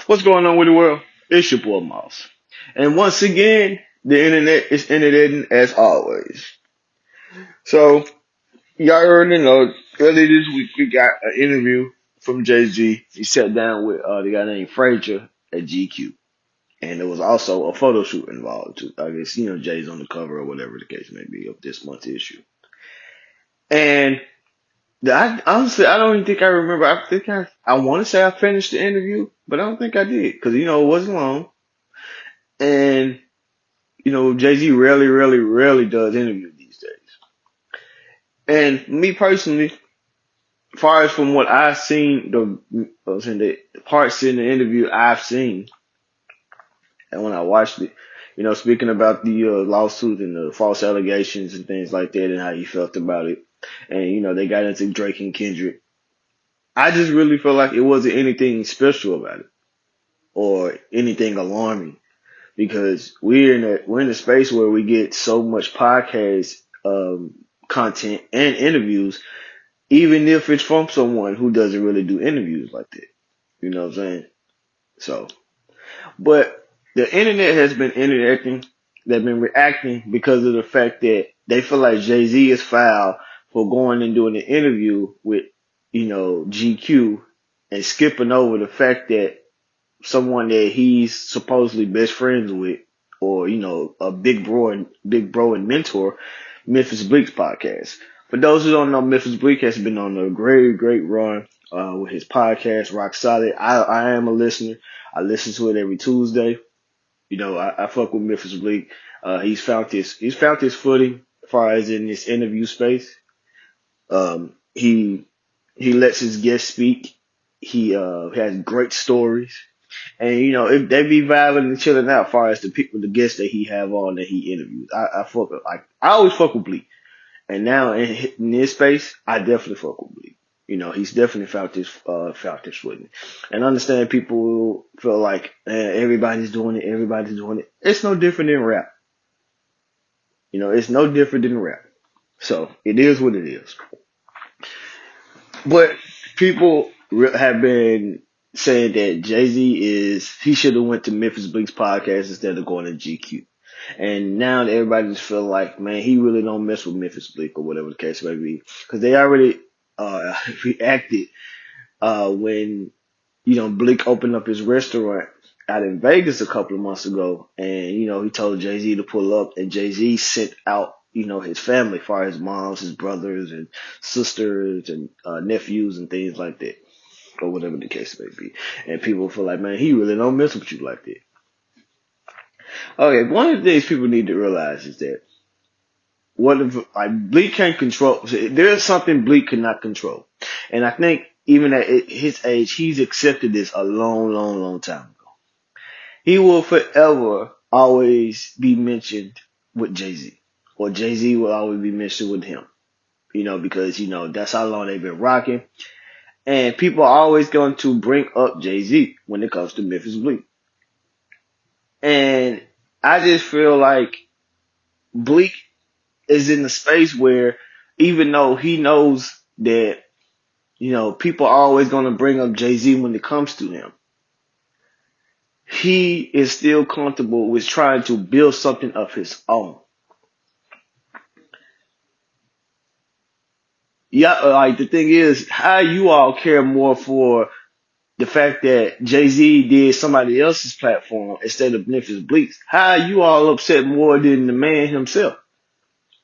What's going on with the world? It's your boy Mouse. And once again, the internet is interneting as always. So, y'all already know, earlier this week we got an interview from Jay-Z. He sat down with the guy named Frazier at GQ. And there was also a photo shoot involved too. I guess, Jay's on the cover or whatever the case may be of this month's issue. And honestly, I don't even think I remember. I want to say I finished the interview, but I don't think I did because, it wasn't long. And Jay Z rarely does interviews these days. And me personally, far as from what I've seen, the parts in the interview I've seen, and when I watched it, speaking about the lawsuit and the false allegations and things like that, and how he felt about it, and they got into Drake and Kendrick. I just really feel like it wasn't anything special about it or anything alarming. Because we're in a space where we get so much podcast content and interviews, even if it's from someone who doesn't really do interviews like that. You know what I'm saying? So, but the internet has been interacting, they've been reacting because of the fact that they feel like Jay-Z is foul for going and doing an interview with, GQ and skipping over the fact that someone that he's supposedly best friends with, or a big bro and mentor, Memphis Bleek's podcast. For those who don't know, Memphis Bleek has been on a great run with his podcast, Rock Solid. I am a listener. I listen to it every Tuesday. I fuck with Memphis Bleek. He's found his footing as far as in this interview space. He lets his guests speak. He has great stories. And if they be vibing and chilling out, as far as the guests that he have on that he interviews, I always fuck with Bleek, and now in this space, I definitely fuck with Bleek. He's definitely found his footing, and I understand people feel like everybody's doing it. It's no different than rap. It's no different than rap. So it is what it is. But people have been saying that Jay-Z he should have went to Memphis Bleek's podcast instead of going to GQ. And now that everybody just feel like, man, he really don't mess with Memphis Bleek or whatever the case may be. Because they already reacted when, Bleek opened up his restaurant out in Vegas a couple of months ago. And, he told Jay-Z to pull up, and Jay-Z sent out, his family, as far as his moms, his brothers and sisters and nephews and things like that, or whatever the case may be. And people feel like, man, he really don't mess with you like that. Okay, one of the things people need to realize is that Bleek can't control. There's something Bleek cannot control, and I think even at his age, he's accepted this a long time ago. He will forever always be mentioned with Jay-Z, or Jay-Z will always be mentioned with him. Because that's how long they've been rocking. And people are always going to bring up Jay-Z when it comes to Memphis Bleek. And I just feel like Bleek is in the space where, even though he knows that, people are always going to bring up Jay-Z when it comes to him, he is still comfortable with trying to build something of his own. Yeah, like the thing is, how you all care more for the fact that Jay-Z did somebody else's platform instead of Memphis Bleek's? How you all upset more than the man himself?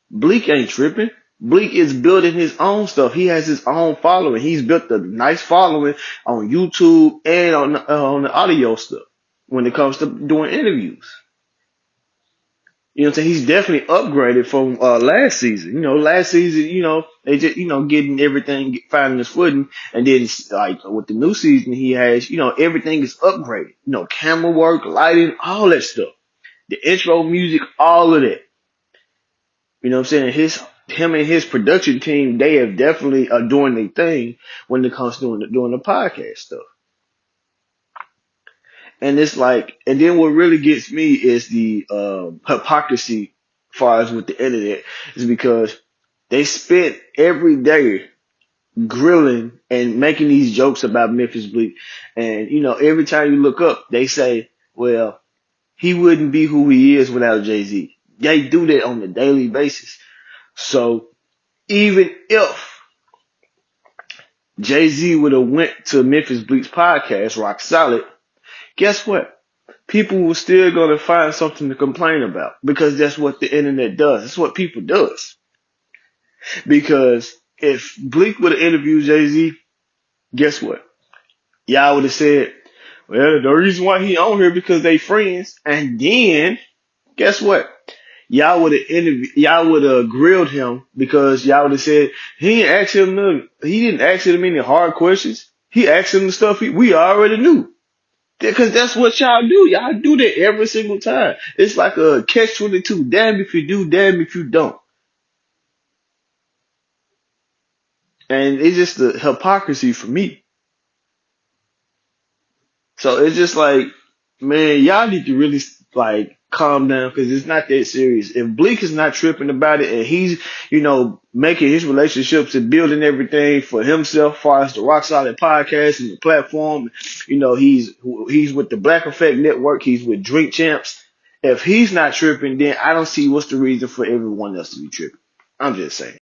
Bleek ain't tripping. Bleek is building his own stuff. He has his own following. He's built a nice following on YouTube and on the audio stuff when it comes to doing interviews. What I'm saying? He's definitely upgraded from last season. Last season, they just, getting everything, finding his footing. And then, like, with the new season he has, everything is upgraded. Camera work, lighting, all that stuff. The intro music, all of that. You know what I'm saying? Him and his production team, they have definitely are doing their thing when it comes to doing the podcast stuff. And it's like, and then what really gets me is the hypocrisy as far as with the internet, is because they spent every day grilling and making these jokes about Memphis Bleek. And, every time you look up, they say, well, he wouldn't be who he is without Jay-Z. They do that on a daily basis. So even if Jay-Z would have went to Memphis Bleek's podcast, Rock Solid, guess what? People were still going to find something to complain about because that's what the internet does. That's what people does. Because if Bleek would have interviewed Jay-Z, guess what? Y'all would have said, well, the reason why he on here because they friends. And then, guess what? Y'all would have grilled him because y'all would have said he didn't ask him any hard questions. He asked him the stuff we already knew. Because that's what y'all do. Y'all do that every single time. It's like a catch-22. Damn if you do, damn if you don't. And it's just the hypocrisy for me. So it's just like, man, y'all need to really like calm down because it's not that serious. If Bleek is not tripping about it and he's, making his relationships and building everything for himself, as far as the Rock Solid podcast and the platform, he's with the Black Effect Network, he's with Drink Champs. If he's not tripping, then I don't see what's the reason for everyone else to be tripping. I'm just saying.